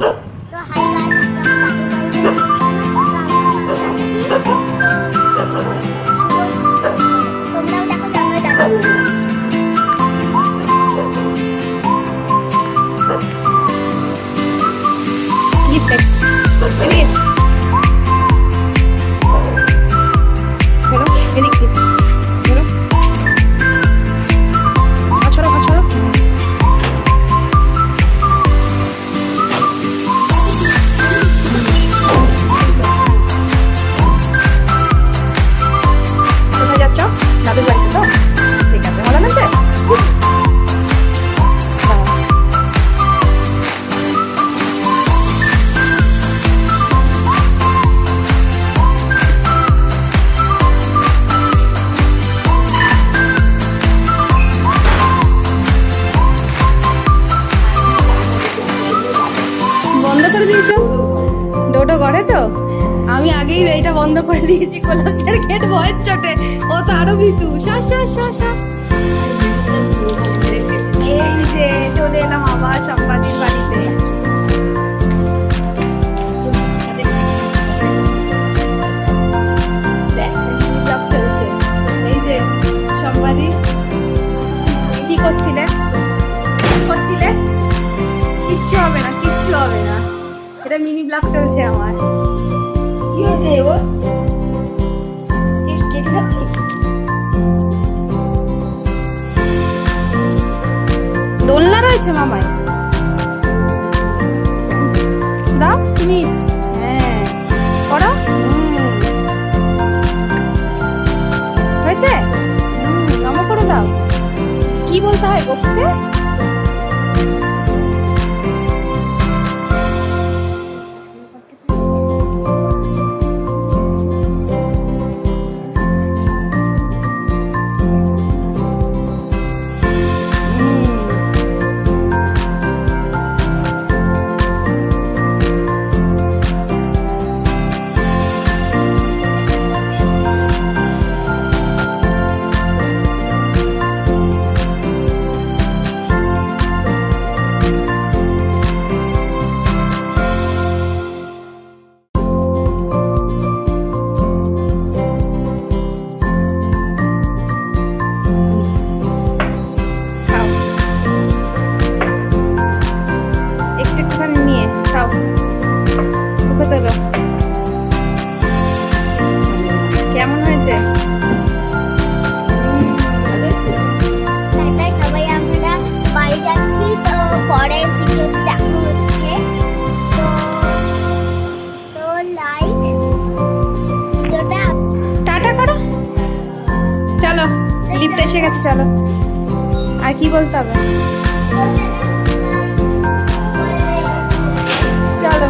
তো hi guys, তোমরাও দেখো যে আমরা যাচ্ছি। ডোডো করে তো আমি আগেই এইটা বন্ধ করে দিয়েছি কোলাপসের গেট ভয়ের চোটে। ও তো আরো ভীতু। এই যে চলে এলাম আবার সম্পাদির বাড়িতে। এই যে সম্পাদি, কি করছিলে? কিচ্ছু হবে না, কিচ্ছু হবে না। এটা মিনি ব্লগ চলছে আমার। কি হয়েছে ও? দোলনা রয়েছে মামায়। দাও তুমি, হ্যাঁ করো। হয়েছে? নমো করে দাও। কি বলতে হয় বলতে? কেমন হয়েছে? সবাই আমরা বাড়ি যাচ্ছি, তো পরে ভিডিওতে দেখা হচ্ছে। তো লাইক ভিডিওটা টাটা করো। চলো লিফট এসে গেছে, চলো। আর কি বলতে হবে? চলো।